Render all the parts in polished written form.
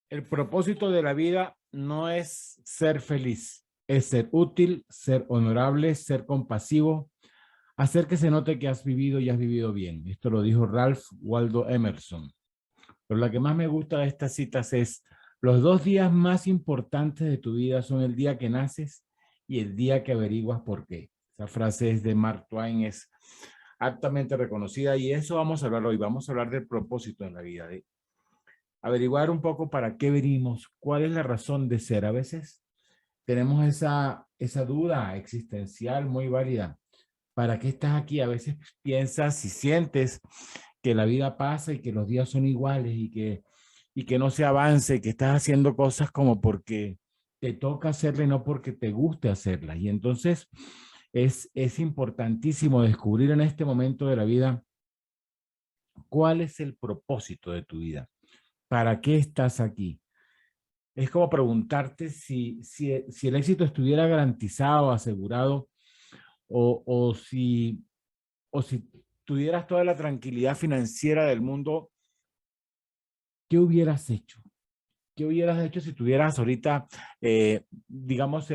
El propósito de la vida no es ser feliz, es ser útil, ser honorable, ser compasivo, hacer que se note que has vivido y has vivido bien. Esto lo dijo Ralph Waldo Emerson. Pero la que más me gusta de estas citas es: los dos días más importantes de tu vida son el día que naces y el día que averiguas por qué. Esa frase es de Mark Twain, es altamente reconocida y eso vamos a hablar hoy. Vamos a hablar del propósito en la vida, de averiguar un poco para qué venimos, cuál es la razón de ser. A veces tenemos esa duda existencial muy válida. ¿Para qué estás aquí? A veces piensas y sientes que la vida pasa y que los días son iguales y que no se avance y que estás haciendo cosas como porque te toca hacerlas y no porque te guste hacerlas. Y entonces es importantísimo descubrir en este momento de la vida cuál es el propósito de tu vida. ¿Para qué estás aquí? Es como preguntarte si el éxito estuviera garantizado, asegurado, o o si tuvieras toda la tranquilidad financiera del mundo. ¿Qué hubieras hecho? ¿Qué hubieras hecho si tuvieras ahorita, digamos,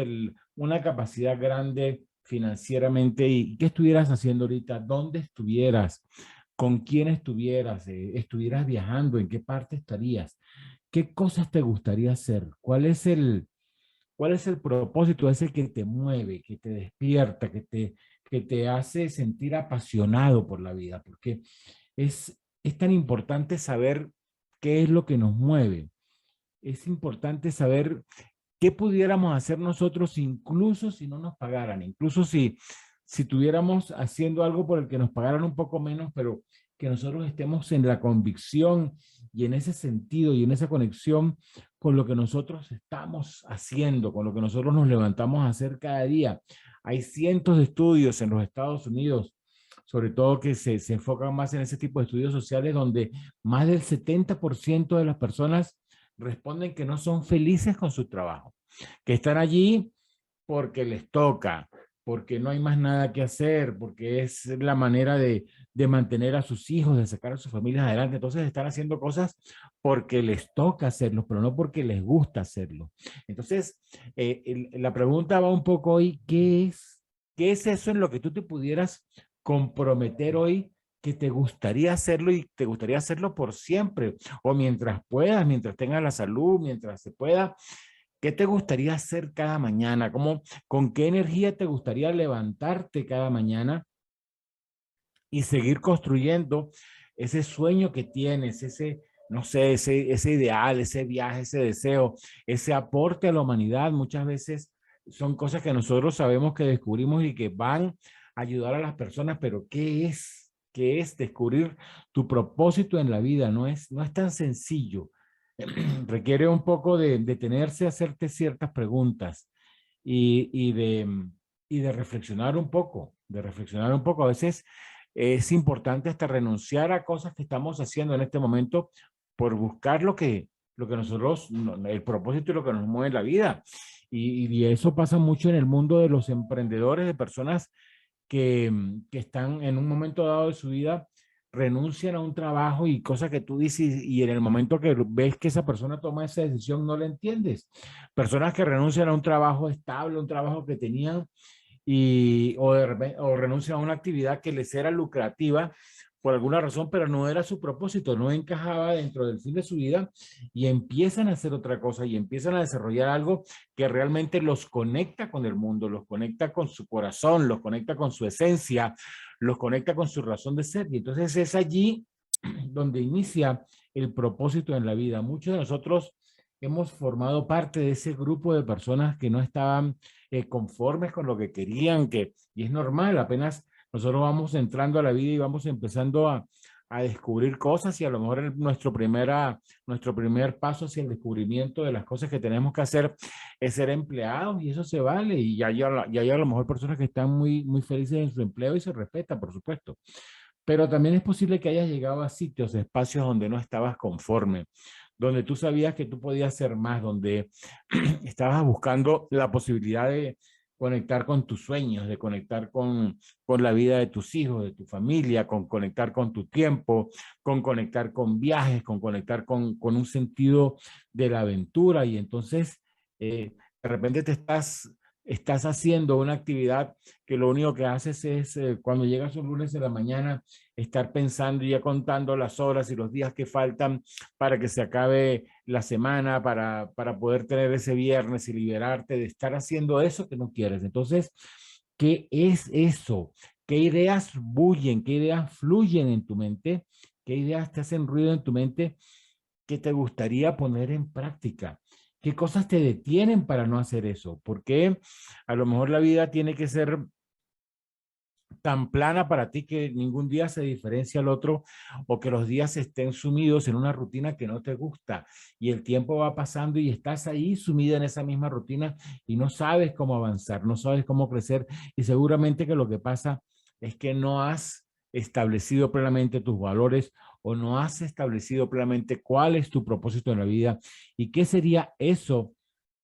una capacidad grande financieramente? ¿Y qué estuvieras haciendo ahorita? ¿Dónde estuvieras? ¿Con quién estuvieras? ¿Estuvieras viajando? ¿En qué parte estarías? ¿Qué cosas te gustaría hacer? ¿Cuál es el propósito ese que te mueve, que te despierta, que te hace sentir apasionado por la vida? Porque es tan importante saber qué es lo que nos mueve. Es importante saber qué pudiéramos hacer nosotros incluso si no nos pagaran, incluso si tuviéramos haciendo algo por el que nos pagaran un poco menos, pero que nosotros estemos en la convicción y en ese sentido y en esa conexión con lo que nosotros estamos haciendo, con lo que nosotros nos levantamos a hacer cada día. Hay cientos de estudios en los Estados Unidos, sobre todo que se enfocan más en ese tipo de estudios sociales, donde más del 70% de las personas responden que no son felices con su trabajo, que están allí porque les toca, porque no hay más nada que hacer, porque es la manera de mantener a sus hijos, de sacar a sus familias adelante. Entonces están haciendo cosas porque les toca hacerlo, pero no porque les gusta hacerlo. Entonces, la pregunta va un poco hoy: ¿qué es eso en lo que tú te pudieras comprometer hoy, que te gustaría hacerlo y te gustaría hacerlo por siempre, o mientras puedas, mientras tengas la salud, mientras se pueda? ¿Qué te gustaría hacer cada mañana? ¿Con qué energía te gustaría levantarte cada mañana y seguir construyendo ese sueño que tienes, no sé, ese ideal, ese viaje, ese deseo, ese aporte a la humanidad? Muchas veces son cosas que nosotros sabemos que descubrimos y que van a ayudar a las personas, pero ¿qué es? ¿Qué es descubrir tu propósito en la vida? No es tan sencillo. Requiere un poco de detenerse a hacerte ciertas preguntas y, y de, y de reflexionar un poco, de reflexionar un poco. A veces es importante hasta renunciar a cosas que estamos haciendo en este momento por buscar lo que nosotros, el propósito y lo que nos mueve en la vida. Y eso pasa mucho en el mundo de los emprendedores, de personas que están en un momento dado de su vida, renuncian a un trabajo y cosas que tú dices, y en el momento que ves que esa persona toma esa decisión no la entiendes. Personas que renuncian a un trabajo estable, un trabajo que tenían, o renuncian a una actividad que les era lucrativa por alguna razón, pero no era su propósito, no encajaba dentro del fin de su vida, y empiezan a hacer otra cosa y empiezan a desarrollar algo que realmente los conecta con el mundo, los conecta con su corazón, los conecta con su esencia, los conecta con su razón de ser. Y entonces es allí donde inicia el propósito en la vida. Muchos de nosotros hemos formado parte de ese grupo de personas que no estaban conformes con lo que querían, y es normal. Apenas nosotros vamos entrando a la vida y vamos empezando a descubrir cosas, y a lo mejor nuestro primer paso hacia el descubrimiento de las cosas que tenemos que hacer es ser empleados, y eso se vale. Y ya hay a lo mejor personas que están muy felices en su empleo y se respeta, por supuesto. Pero también es posible que hayas llegado a sitios, espacios donde no estabas conforme, donde tú sabías que tú podías ser más, donde estabas buscando la posibilidad conectar con tus sueños, de conectar con la vida de tus hijos, de tu familia, con conectar con tu tiempo, con conectar con viajes, con conectar con un sentido de la aventura. Y entonces, de repente estás haciendo una actividad que lo único que haces es, cuando llegas un lunes de la mañana, estar pensando y ya contando las horas y los días que faltan para que se acabe la semana, para poder tener ese viernes y liberarte de estar haciendo eso que no quieres. Entonces, ¿qué es eso? ¿Qué ideas bullen? ¿Qué ideas fluyen en tu mente? ¿Qué ideas te hacen ruido en tu mente que te gustaría poner en práctica? ¿Qué cosas te detienen para no hacer eso? Porque a lo mejor la vida tiene que ser tan plana para ti que ningún día se diferencia al otro, o que los días estén sumidos en una rutina que no te gusta y el tiempo va pasando y estás ahí sumida en esa misma rutina y no sabes cómo avanzar, no sabes cómo crecer, y seguramente que lo que pasa es que no has establecido plenamente tus valores, o no has establecido plenamente cuál es tu propósito en la vida y qué sería eso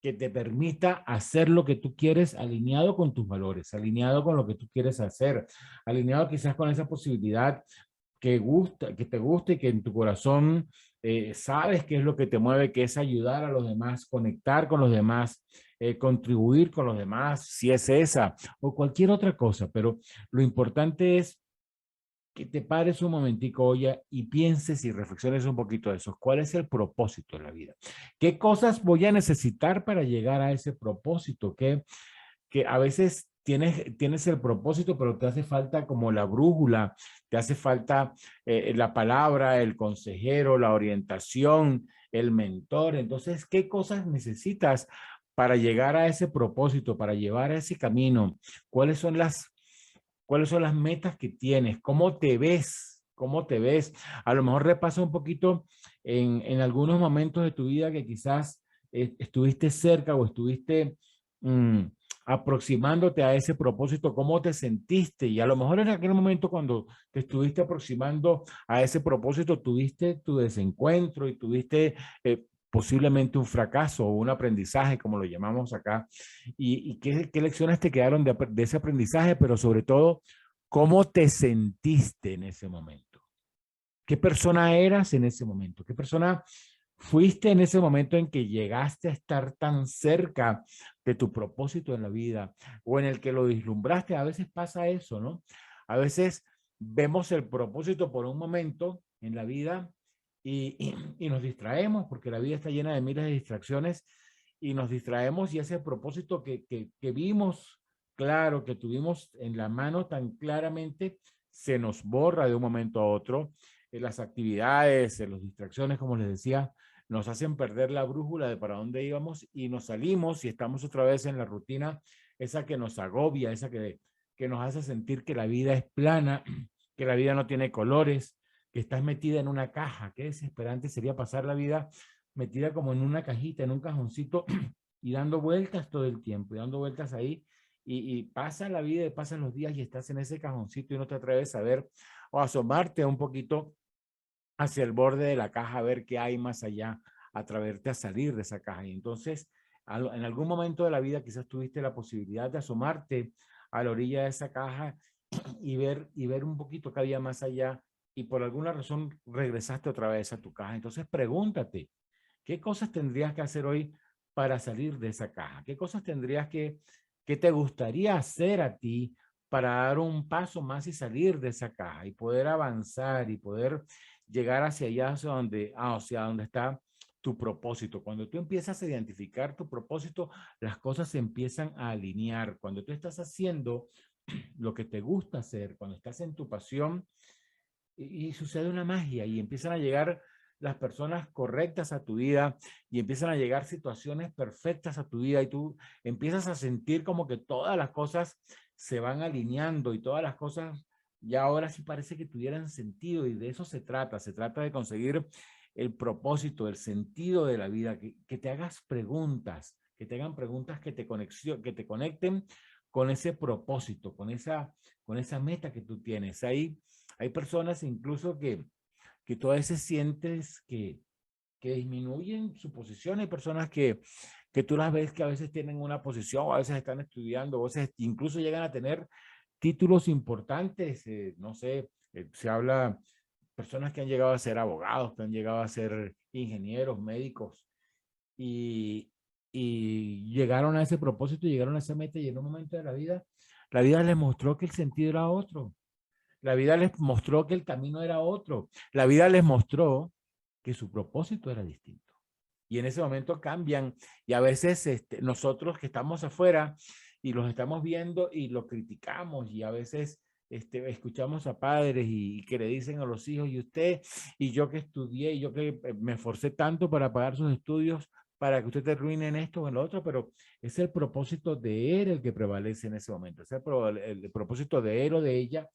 que te permita hacer lo que tú quieres, alineado con tus valores, alineado con lo que tú quieres hacer, alineado quizás con esa posibilidad que te gusta y que en tu corazón sabes qué es lo que te mueve, que es ayudar a los demás, conectar con los demás, contribuir con los demás, si es esa o cualquier otra cosa. Pero lo importante es que te pares un momentico, oye, y pienses y reflexiones un poquito de eso. ¿Cuál es el propósito de la vida? ¿Qué cosas voy a necesitar para llegar a ese propósito? Que a veces tienes el propósito, pero te hace falta como la brújula, te hace falta la palabra, el consejero, la orientación, el mentor. Entonces, ¿qué cosas necesitas para llegar a ese propósito, para llevar a ese camino? ¿Cuáles son cuáles son las metas que tienes? ¿Cómo te ves? ¿Cómo te ves? A lo mejor repasa un poquito en algunos momentos de tu vida que quizás estuviste cerca o estuviste mm, aproximándote a ese propósito. ¿Cómo te sentiste? Y a lo mejor en aquel momento cuando te estuviste aproximando a ese propósito, tuviste tu desencuentro y tuviste posiblemente un fracaso o un aprendizaje, como lo llamamos acá. ¿Y qué lecciones te quedaron de ese aprendizaje? Pero sobre todo, ¿cómo te sentiste en ese momento? ¿Qué persona eras en ese momento? ¿Qué persona fuiste en ese momento en que llegaste a estar tan cerca de tu propósito en la vida, o en el que lo vislumbraste? A veces pasa eso, ¿no? A veces vemos el propósito por un momento en la vida y nos distraemos, porque la vida está llena de miles de distracciones, y nos distraemos, y ese propósito que vimos claro, que tuvimos en la mano tan claramente, se nos borra de un momento a otro. Las actividades, las distracciones, como les decía, nos hacen perder la brújula de para dónde íbamos, y nos salimos y estamos otra vez en la rutina, esa que nos agobia, esa que nos hace sentir que la vida es plana, que la vida no tiene colores, que estás metida en una caja. Qué desesperante sería pasar la vida metida como en una cajita, en un cajoncito, y dando vueltas todo el tiempo, y dando vueltas ahí, y pasa la vida y pasan los días y estás en ese cajoncito y no te atreves a ver o a asomarte un poquito hacia el borde de la caja a ver qué hay más allá, atreverte a salir de esa caja. Y entonces, en algún momento de la vida quizás tuviste la posibilidad de asomarte a la orilla de esa caja y ver un poquito qué había más allá, y por alguna razón regresaste otra vez a tu caja. Entonces pregúntate, ¿qué cosas tendrías que hacer hoy para salir de esa caja? ¿Qué cosas tendrías que te gustaría hacer a ti para dar un paso más y salir de esa caja y poder avanzar y poder llegar hacia allá, hacia donde está tu propósito? Cuando tú empiezas a identificar tu propósito, las cosas se empiezan a alinear. Cuando tú estás haciendo lo que te gusta hacer, cuando estás en tu pasión, y sucede una magia y empiezan a llegar las personas correctas a tu vida, y empiezan a llegar situaciones perfectas a tu vida, y tú empiezas a sentir como que todas las cosas se van alineando, y todas las cosas ya ahora sí parece que tuvieran sentido. Y de eso se trata de conseguir el propósito, el sentido de la vida, que te hagas preguntas, que te hagan preguntas que te conecten con ese propósito, con esa meta que tú tienes. Hay personas incluso que tú a veces sientes que disminuyen su posición. Hay personas que tú las ves que a veces tienen una posición, a veces están estudiando, a veces incluso llegan a tener títulos importantes, no sé, se habla personas que han llegado a ser abogados, que han llegado a ser ingenieros, médicos, y, y llegaron a ese propósito, llegaron a esa meta y en un momento de la vida les mostró que el sentido era otro. La vida les mostró que el camino era otro. La vida les mostró que su propósito era distinto. Y en ese momento cambian. Y a veces nosotros que estamos afuera y los estamos viendo y los criticamos y a veces escuchamos a padres y que le dicen a los hijos, y usted, y yo que estudié, y yo que me esforcé tanto para pagar sus estudios, para que usted te arruine en esto o en lo otro, pero es el propósito de él el que prevalece en ese momento, es el propósito de él o de ella,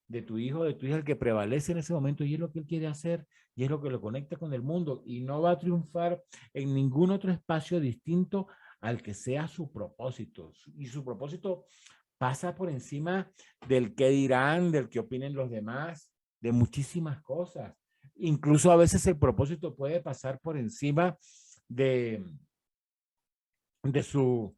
de tu hijo, de tu hija, el que prevalece en ese momento y es lo que él quiere hacer y es lo que lo conecta con el mundo y no va a triunfar en ningún otro espacio distinto al que sea su propósito. Y su propósito pasa por encima del qué dirán, del qué opinen los demás, de muchísimas cosas. Incluso a veces el propósito puede pasar por encima de, de, su,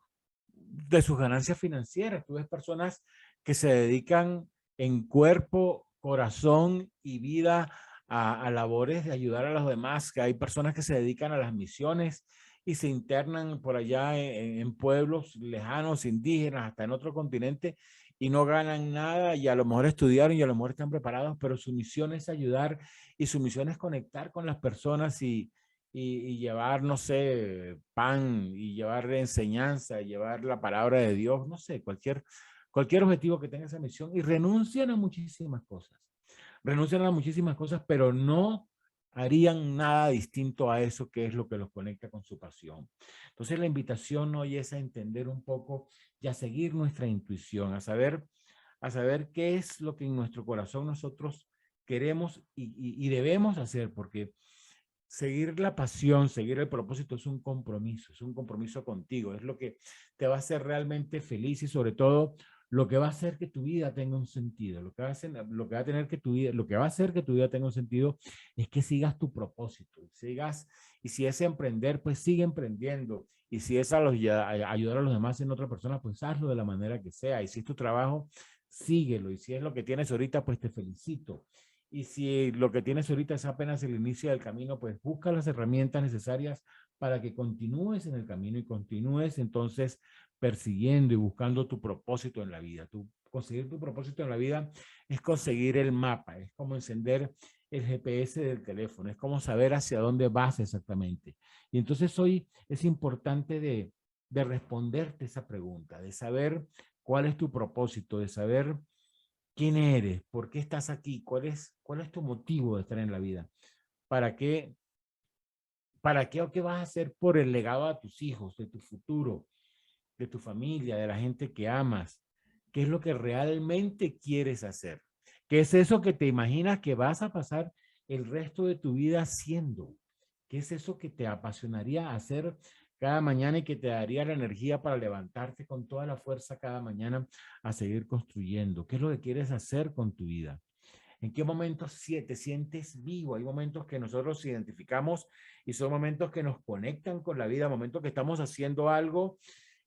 de sus ganancias financieras. Tú ves personas que se dedican en cuerpo, corazón y vida a labores de ayudar a los demás, que hay personas que se dedican a las misiones y se internan por allá en pueblos lejanos, indígenas, hasta en otro continente y no ganan nada y a lo mejor estudiaron y a lo mejor están preparados, pero su misión es ayudar y su misión es conectar con las personas y llevar, no sé, pan y llevar enseñanza, y llevar la palabra de Dios, no sé, cualquier objetivo que tenga esa misión y renuncian a muchísimas cosas. Renuncian a muchísimas cosas, pero no harían nada distinto a eso que es lo que los conecta con su pasión. Entonces la invitación hoy es a entender un poco y a seguir nuestra intuición, a saber qué es lo que en nuestro corazón nosotros queremos y debemos hacer, porque seguir la pasión, seguir el propósito es un compromiso contigo, es lo que te va a hacer realmente feliz y sobre todo lo que va a hacer que tu vida tenga un sentido, lo que va a tener que tu vida, lo que va a hacer que tu vida tenga un sentido es que sigas tu propósito, y si es emprender, pues sigue emprendiendo, y si es ayudar a los demás en otra persona, pues hazlo de la manera que sea, y si es tu trabajo, síguelo, y si es lo que tienes ahorita, pues te felicito. Y si lo que tienes ahorita es apenas el inicio del camino, pues busca las herramientas necesarias para que continúes en el camino y continúes entonces persiguiendo y buscando tu propósito en la vida. Conseguir tu propósito en la vida es conseguir el mapa, es como encender el GPS del teléfono, es como saber hacia dónde vas exactamente. Y entonces hoy es importante de responderte esa pregunta, de saber cuál es tu propósito, de saber quién eres, por qué estás aquí, cuál es tu motivo de estar en la vida, para qué, para qué o qué vas a hacer por el legado a tus hijos, de tu futuro, de tu familia, de la gente que amas, qué es lo que realmente quieres hacer, qué es eso que te imaginas que vas a pasar el resto de tu vida haciendo, qué es eso que te apasionaría hacer cada mañana y que te daría la energía para levantarte con toda la fuerza cada mañana a seguir construyendo, qué es lo que quieres hacer con tu vida. ¿En qué momentos te sientes vivo? Hay momentos que nosotros identificamos y son momentos que nos conectan con la vida, momentos que estamos haciendo algo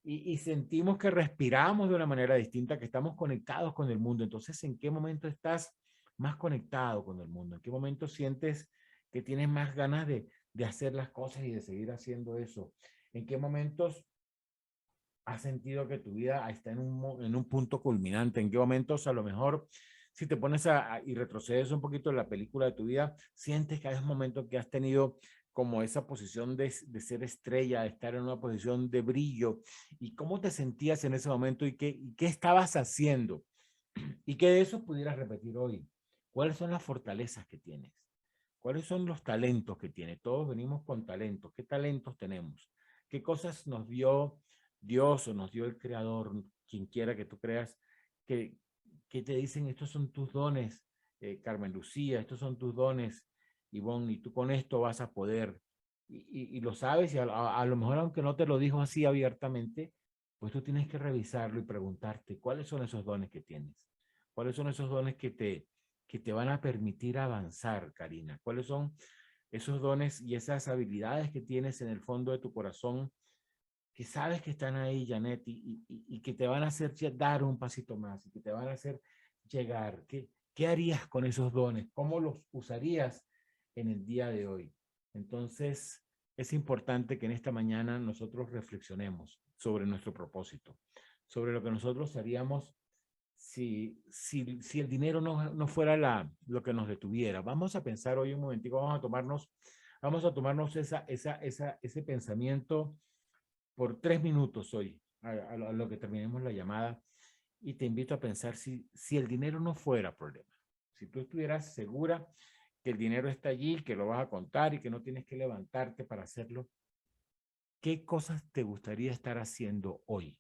y sentimos que respiramos de una manera distinta, que estamos conectados con el mundo. Entonces, ¿en qué momento estás más conectado con el mundo? ¿En qué momento sientes que tienes más ganas de hacer las cosas y de seguir haciendo eso? ¿En qué momentos has sentido que tu vida está en un punto culminante? ¿En qué momentos a lo mejor, si te pones y retrocedes un poquito en la película de tu vida, sientes que hay un momento que has tenido como esa posición de ser estrella, de estar en una posición de brillo? ¿Y cómo te sentías en ese momento y qué estabas haciendo? Y que de eso pudieras repetir hoy. ¿Cuáles son las fortalezas que tienes? ¿Cuáles son los talentos que tienes? Todos venimos con talentos. ¿Qué talentos tenemos? ¿Qué cosas nos dio Dios o nos dio el Creador, quien quiera que tú creas, que, que te dicen, estos son tus dones, Carmen Lucía, estos son tus dones, Ivonne, y tú con esto vas a poder? Y lo sabes, y a lo mejor aunque no te lo dijo así abiertamente, pues tú tienes que revisarlo y preguntarte, ¿cuáles son esos dones que tienes? ¿Cuáles son esos dones que te van a permitir avanzar, Karina? ¿Cuáles son esos dones y esas habilidades que tienes en el fondo de tu corazón que sabes que están ahí, Janet, y que te van a hacer dar un pasito más, y que te van a hacer llegar. ¿Qué harías con esos dones? ¿Cómo los usarías en el día de hoy? Entonces, es importante que en esta mañana nosotros reflexionemos sobre nuestro propósito, sobre lo que nosotros haríamos si el dinero no fuera lo que nos detuviera. Vamos a pensar hoy un momentico, vamos a tomarnos ese pensamiento por 3 minutos hoy, a lo que terminemos la llamada, y te invito a pensar si el dinero no fuera problema, si tú estuvieras segura que el dinero está allí, que lo vas a contar y que no tienes que levantarte para hacerlo, ¿qué cosas te gustaría estar haciendo hoy?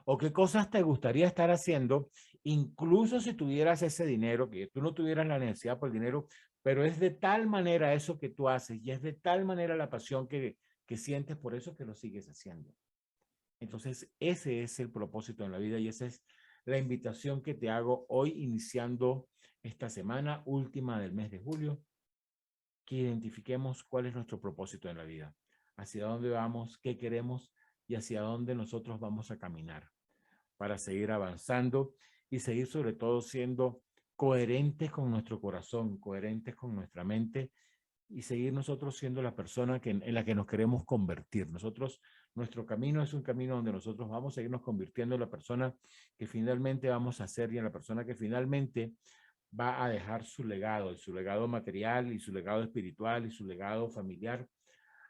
¿O qué cosas te gustaría estar haciendo, incluso si tuvieras ese dinero, que tú no tuvieras la necesidad por el dinero, pero es de tal manera eso que tú haces y es de tal manera la pasión que sientes por eso que lo sigues haciendo? Entonces, ese es el propósito en la vida y esa es la invitación que te hago hoy, iniciando esta semana última del mes de julio, que identifiquemos cuál es nuestro propósito en la vida, hacia dónde vamos, qué queremos y hacia dónde nosotros vamos a caminar para seguir avanzando y seguir sobre todo siendo coherentes con nuestro corazón, coherentes con nuestra mente y seguir nosotros siendo la persona en la que nos queremos convertir. Nuestro camino es un camino donde nosotros vamos a seguirnos convirtiendo en la persona que finalmente vamos a ser y en la persona que finalmente va a dejar su legado material y su legado espiritual y su legado familiar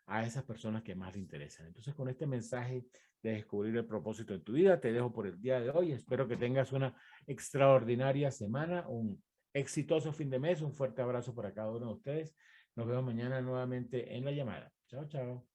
a esas personas que más le interesan. Entonces, con este mensaje de descubrir el propósito en tu vida, te dejo por el día de hoy. Espero que tengas una extraordinaria semana, un exitoso fin de mes. Un fuerte abrazo para cada uno de ustedes. Nos vemos mañana nuevamente en la llamada. Chao, chao.